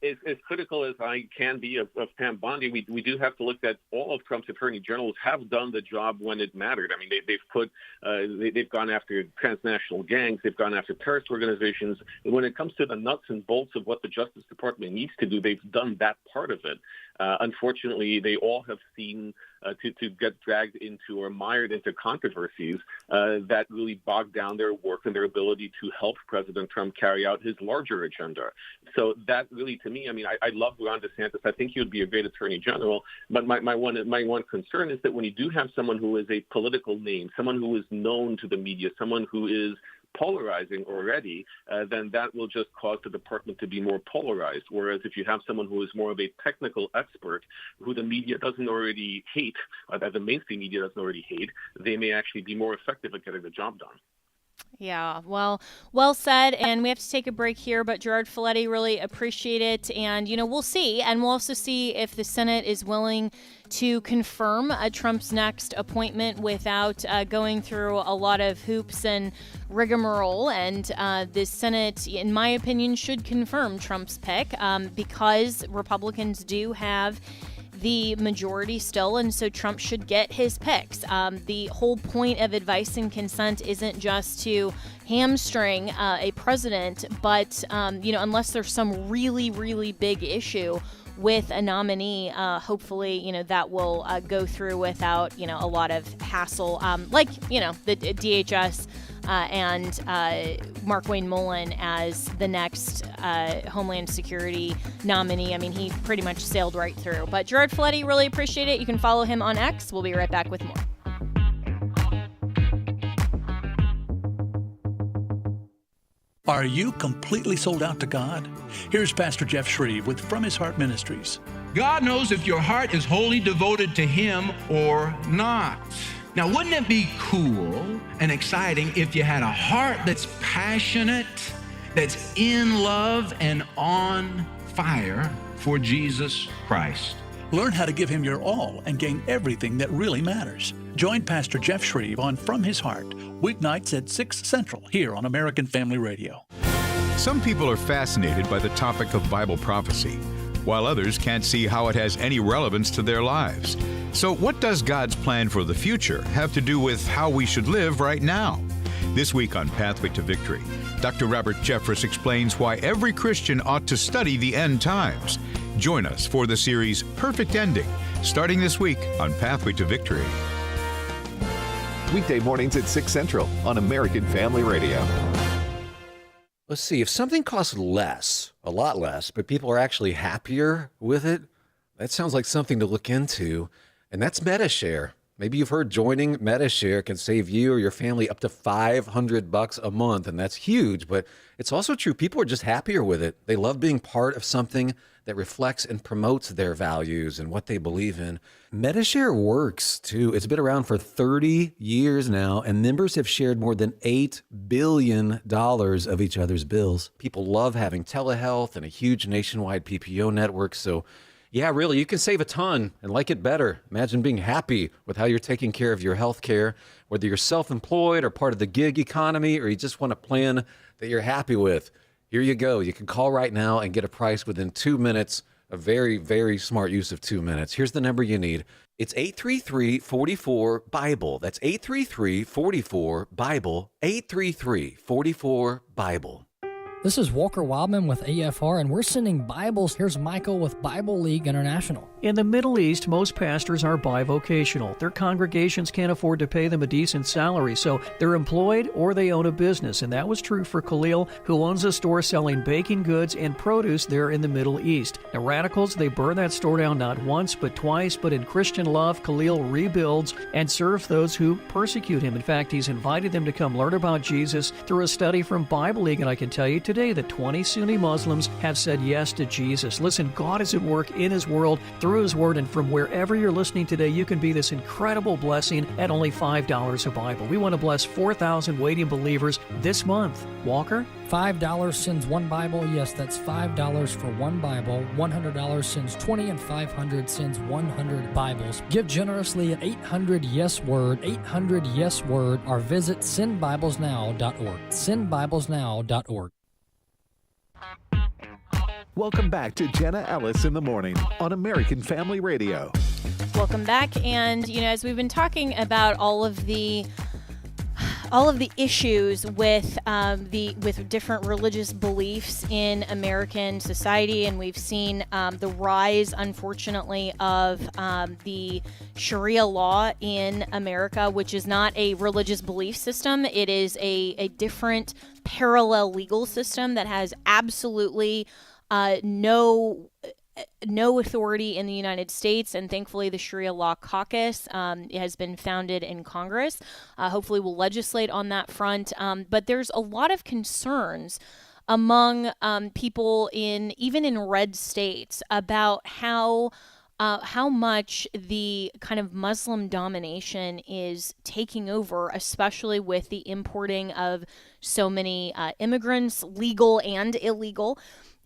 as critical as I can be of Pam Bondi, we do have to look at all of Trump's attorney generals have done the job when it mattered. They've gone after transnational gangs, they've gone after terrorist organizations. And when it comes to the nuts and bolts of what the Justice Department needs to do, they've done that part of it. Unfortunately, they all have seen to get dragged into or mired into controversies that really bog down their work and their ability to help President Trump carry out his larger agenda. So that really, to me, I love Ron DeSantis. I think he would be a great attorney general. But my one concern is that when you do have someone who is a political name, someone who is known to the media, someone who is polarizing already, then that will just cause the department to be more polarized. Whereas if you have someone who is more of a technical expert who the media doesn't already hate, that the mainstream media doesn't already hate, they may actually be more effective at getting the job done. Yeah, well said. And we have to take a break here, but Gerard Filitti, really appreciate it. And, we'll see. And we'll also see if the Senate is willing to confirm Trump's next appointment without going through a lot of hoops and rigmarole. And the Senate, in my opinion, should confirm Trump's pick because Republicans do have the majority still, and so Trump should get his picks. The whole point of advice and consent isn't just to hamstring a president, but unless there's some really, really big issue with a nominee, hopefully, that will go through without, a lot of hassle, like, the DHS and Mark Wayne Mullen as the next Homeland Security nominee. I mean, he pretty much sailed right through. But Gerard Filitti, really appreciate it. You can follow him on X. We'll be right back with more. Are you completely sold out to God? Here's Pastor Jeff Shreve with From His Heart Ministries. God knows if your heart is wholly devoted to Him or not. Now, wouldn't it be cool and exciting if you had a heart that's passionate, that's in love and on fire for Jesus Christ? Learn how to give Him your all and gain everything that really matters. Join Pastor Jeff Shreve on From His Heart, weeknights at 6 Central here on American Family Radio. Some people are fascinated by the topic of Bible prophecy, while others can't see how it has any relevance to their lives. So what does God's plan for the future have to do with how we should live right now? This week on Pathway to Victory, Dr. Robert Jeffress explains why every Christian ought to study the end times. Join us for the series Perfect Ending, starting this week on Pathway to Victory. Weekday mornings at 6 Central on American Family Radio. Let's see, if something costs less, a lot less, but people are actually happier with it, that sounds like something to look into, and that's MetaShare. Maybe you've heard joining MetaShare can save you or your family up to $500 a month, and that's huge, but it's also true. People are just happier with it. They love being part of something that reflects and promotes their values and what they believe in. MetaShare works, too. It's been around for 30 years now, and members have shared more than $8 billion of each other's bills. People love having telehealth and a huge nationwide PPO network, so yeah, really, you can save a ton and like it better. Imagine being happy with how you're taking care of your health care, whether you're self-employed or part of the gig economy, or you just want a plan that you're happy with. Here you go. You can call right now and get a price within 2 minutes. A very, very smart use of 2 minutes. Here's the number you need. It's 833-44-BIBLE. That's 833-44-BIBLE. 833-44-BIBLE. This is Walker Wildman with AFR, and we're sending Bibles. Here's Michael with Bible League International. In the Middle East, most pastors are bivocational. Their congregations can't afford to pay them a decent salary, so they're employed or they own a business. And that was true for Khalil, who owns a store selling baking goods and produce there in the Middle East. Now, radicals, they burn that store down not once, but twice. But in Christian love, Khalil rebuilds and serves those who persecute him. In fact, he's invited them to come learn about Jesus through a study from Bible League. And I can tell you today that 20 Sunni Muslims have said yes to Jesus. Listen, God is at work in His world, through His Word, and from wherever you're listening today, you can be this incredible blessing at only $5 a Bible. We want to bless 4,000 waiting believers this month. Walker? $5 sends one Bible. Yes, that's $5 for one Bible. $100 sends 20, and $500 sends 100 Bibles. Give generously at 800-YES-WORD, 800-YES-WORD, or visit sendbiblesnow.org. Sendbiblesnow.org. Welcome back to Jenna Ellis in the Morning on American Family Radio. Welcome back. And, as we've been talking about all of the issues with different religious beliefs in American society, and we've seen the rise, unfortunately, of the Sharia law in America, which is not a religious belief system. It is a different parallel legal system that has absolutely no authority in the United States, and thankfully the Sharia Law Caucus has been founded in Congress. Hopefully we'll legislate on that front, but there's a lot of concerns among people even in red states about how much the kind of Muslim domination is taking over, especially with the importing of so many immigrants, legal and illegal.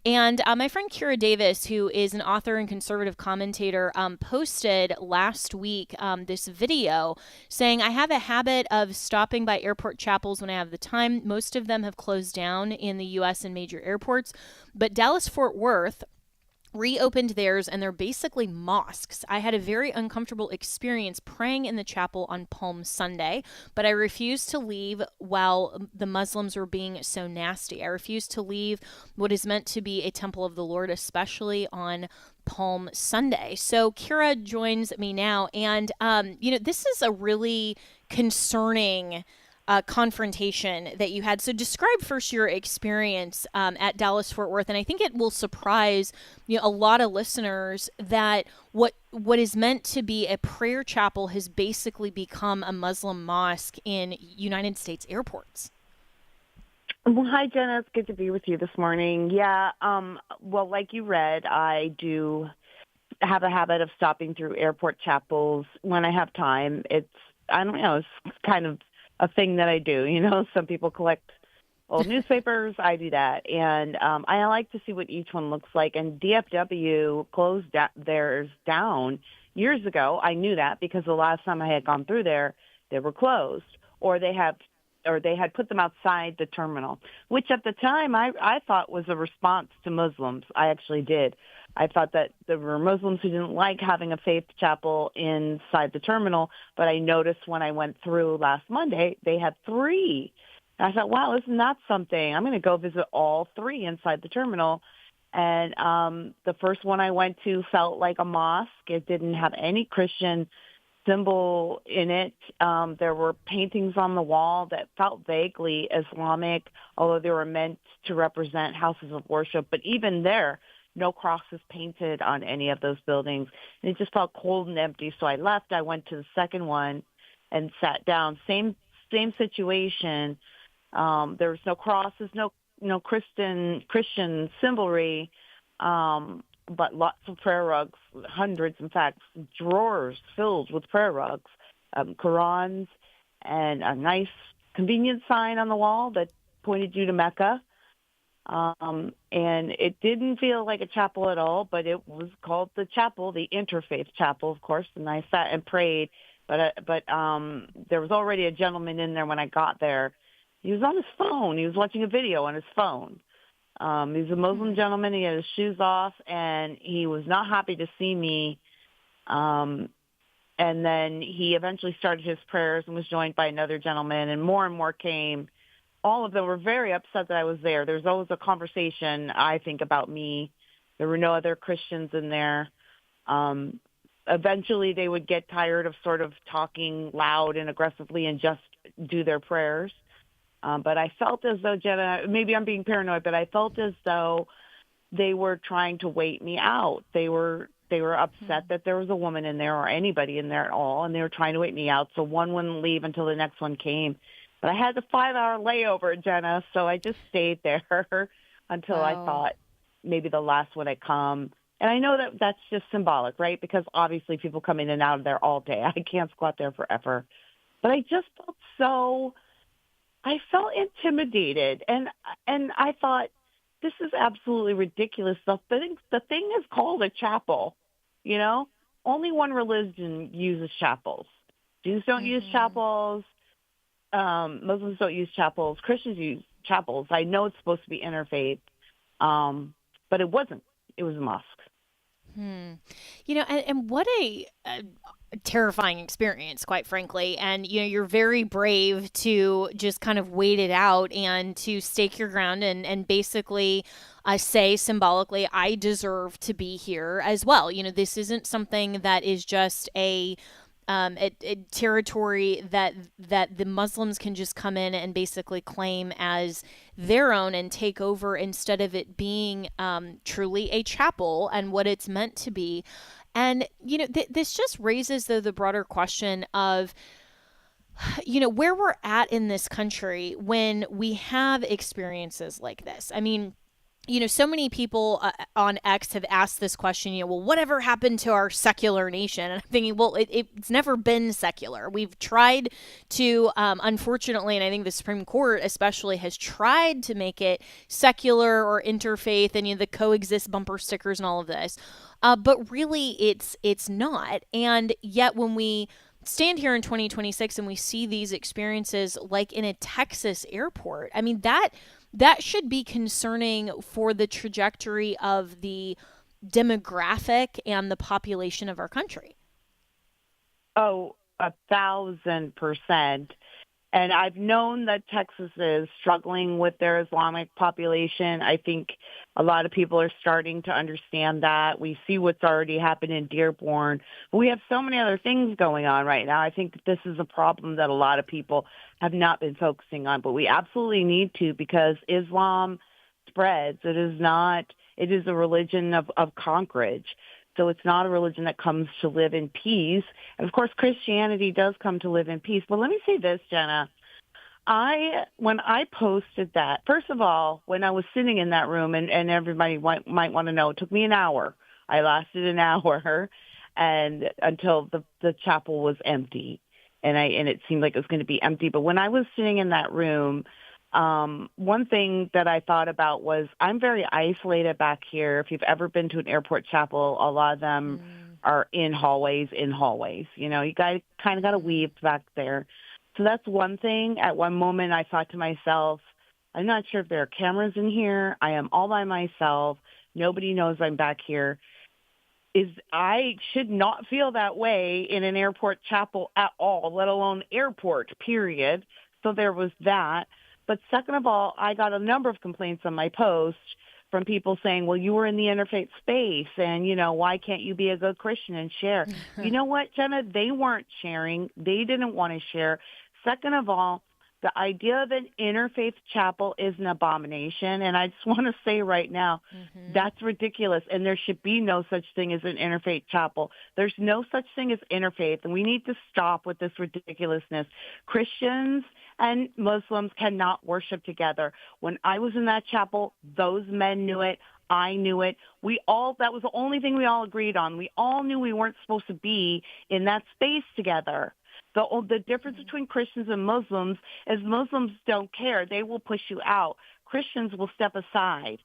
And my friend Kira Davis, who is an author and conservative commentator, posted last week this video saying, I have a habit of stopping by airport chapels when I have the time. Most of them have closed down in the U.S. and major airports. But Dallas-Fort Worth reopened theirs, and they're basically mosques. I had a very uncomfortable experience praying in the chapel on Palm Sunday, but I refused to leave while the Muslims were being so nasty. I refused to leave what is meant to be a temple of the Lord, especially on Palm Sunday. So Kira joins me now, and this is a really concerning confrontation that you had. So describe first your experience at Dallas Fort Worth, and I think it will surprise a lot of listeners that what is meant to be a prayer chapel has basically become a Muslim mosque in United States airports. Well, hi, Jenna. It's good to be with you this morning. Yeah, well, like you read, I do have a habit of stopping through airport chapels when I have time. It's kind of a thing that I do. Some people collect old newspapers. I do that. And I like to see what each one looks like. And DFW closed theirs down years ago. I knew that because the last time I had gone through there, they were closed, or they had put them outside the terminal, which at the time I thought was a response to Muslims. I actually did. I thought that there were Muslims who didn't like having a faith chapel inside the terminal, but I noticed when I went through last Monday, they had 3. And I thought, wow, isn't that something? I'm going to go visit all 3 inside the terminal. And the first one I went to felt like a mosque. It didn't have any Christian symbol in it. There were paintings on the wall that felt vaguely Islamic, although they were meant to represent houses of worship. But even there, no crosses painted on any of those buildings. And it just felt cold and empty. So I left. I went to the second one and sat down. Same situation. There was no crosses, no Christian symbolry, but lots of prayer rugs, hundreds, in fact, drawers filled with prayer rugs, Qurans, and a nice convenience sign on the wall that pointed you to Mecca. And it didn't feel like a chapel at all, but it was called the chapel, the interfaith chapel, of course. And I sat and prayed, but there was already a gentleman in there when I got there. He was on his phone. He was watching a video on his phone. He's a Muslim gentleman. He had his shoes off, and he was not happy to see me. And then he eventually started his prayers and was joined by another gentleman, and more came. All of them were very upset that I was there. There's always a conversation, I think, about me. There were no other Christians in there. Eventually, they would get tired of sort of talking loud and aggressively and just do their prayers. But I felt as though, Jenna, maybe I'm being paranoid, but I felt as though they were trying to wait me out. They were upset that there was a woman in there or anybody in there at all, and they were trying to wait me out. So one wouldn't leave until the next one came. But I had a 5-hour layover, Jenna, so I just stayed there until I thought maybe the last one had come. And I know that that's just symbolic, right? Because obviously people come in and out of there all day. I can't squat there forever. But I just I felt intimidated, and I thought, this is absolutely ridiculous. The thing is called a chapel, Only one religion uses chapels. Jews don't use chapels. Muslims don't use chapels. Christians use chapels. I know it's supposed to be interfaith, but it wasn't. It was a mosque. And what a terrifying experience, quite frankly. And, you're very brave to just kind of wait it out and to stake your ground and basically say symbolically, I deserve to be here as well. This isn't something that is just a territory that the Muslims can just come in and basically claim as their own and take over, instead of it being truly a chapel and what it's meant to be. And, this just raises, though, the broader question of, where we're at in this country when we have experiences like this. I mean, so many people on X have asked this question, well, whatever happened to our secular nation? And I'm thinking, well, it's never been secular. We've tried to, unfortunately, and I think the Supreme Court especially has tried to make it secular or interfaith, and the coexist bumper stickers and all of this. But really, it's not. And yet when we stand here in 2026 and we see these experiences like in a Texas airport, I mean, that should be concerning for the trajectory of the demographic and the population of our country. Oh, 1,000%. And I've known that Texas is struggling with their Islamic population. I think a lot of people are starting to understand that. We see what's already happened in Dearborn. But we have so many other things going on right now. I think this is a problem that a lot of people have not been focusing on. But we absolutely need to, because Islam spreads. It is a religion of conquerage. So it's not a religion that comes to live in peace. And of course, Christianity does come to live in peace. But let me say this, Jenna. When I posted that, first of all, when I was sitting in that room, and everybody might want to know, it took me an hour. I lasted an hour and until the chapel was empty. And it seemed like it was going to be empty. But when I was sitting in that room, one thing that I thought about was I'm very isolated back here. If you've ever been to an airport chapel, a lot of them are in hallways. You know, you kind of got to weave back there. So that's one thing. At one moment, I thought to myself, I'm not sure if there are cameras in here. I am all by myself. Nobody knows I'm back here. I should not feel that way in an airport chapel at all, let alone airport, period. So there was that. But second of all, I got a number of complaints on my post from people saying, well, you were in the interfaith space and, you know, why can't you be a good Christian and share? You know what, Jenna? They weren't sharing. They didn't want to share. Second of all, the idea of an interfaith chapel is an abomination. And I just want to say right now, that's ridiculous. And there should be no such thing as an interfaith chapel. There's no such thing as interfaith. And we need to stop with this ridiculousness. Christians and Muslims cannot worship together. When I was in that chapel, those men knew it. I knew it. That was the only thing we all agreed on. We all knew we weren't supposed to be in that space together. The difference between Christians and Muslims is Muslims don't care. They will push you out. Christians will step aside.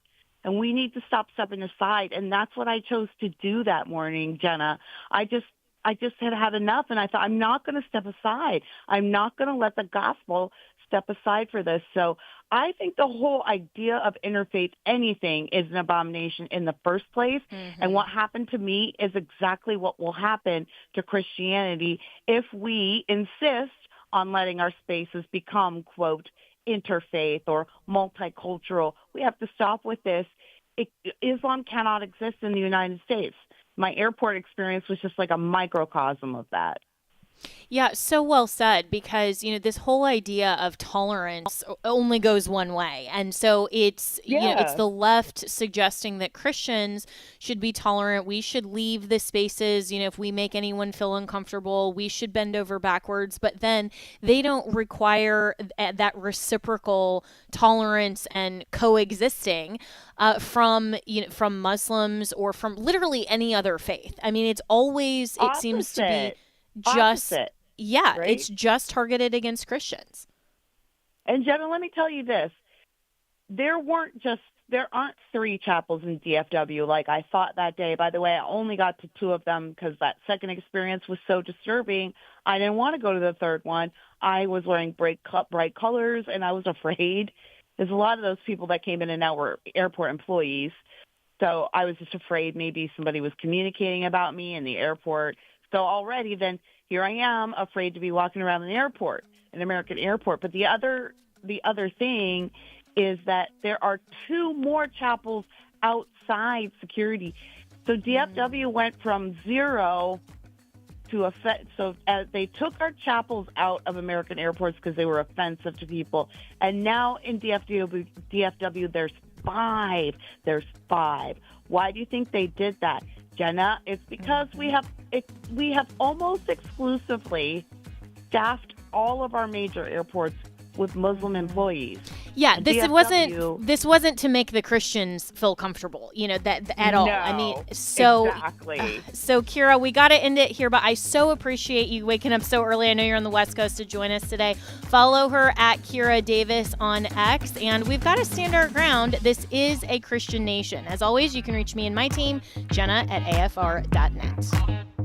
And we need to stop stepping aside. And that's what I chose to do that morning, Jenna. I just had enough, and I thought, I'm not going to step aside. I'm not going to let the gospel step aside for this. So I think the whole idea of interfaith anything is an abomination in the first place. And what happened to me is exactly what will happen to Christianity if we insist on letting our spaces become, quote, interfaith or multicultural. We have to stop with this. Islam cannot exist in the United States. My airport experience was just like a microcosm of that. Yeah, so well said, because, you know, this whole idea of tolerance only goes one way. And so it's, you know, it's the left suggesting that Christians should be tolerant. We should leave the spaces, you know, if we make anyone feel uncomfortable, we should bend over backwards. But then they don't require that reciprocal tolerance and coexisting from Muslims or from literally any other faith. I mean, it's always, it seems to be just right? It's just targeted against Christians. And Jenna, let me tell you this. There aren't 3 chapels in DFW like I thought that day. By the way, I only got to 2 of them because that second experience was so disturbing. I didn't want to go to the third one. I was wearing bright colors, and I was afraid. There's a lot of those people that came in and out were airport employees. So I was just afraid maybe somebody was communicating about me in the airport. So already then here I am afraid to be walking around an American airport. But the other thing is that there are 2 more chapels outside security. So DFW went from 0 to they took our chapels out of American airports because they were offensive to people. And now in DFW there's 5. There's 5. Why do you think they did that, Jenna? It's because we have almost exclusively staffed all of our major airports with Muslim employees. Yeah, this wasn't to make the Christians feel comfortable, you know, that at all. I mean, exactly. So Kira, we got to end it here, but I so appreciate you waking up so early. I know you're on the West Coast to join us today. Follow her at Kira Davis on X, and we've got to stand our ground. This is a Christian nation. As always, you can reach me and my team, Jenna at afr.net.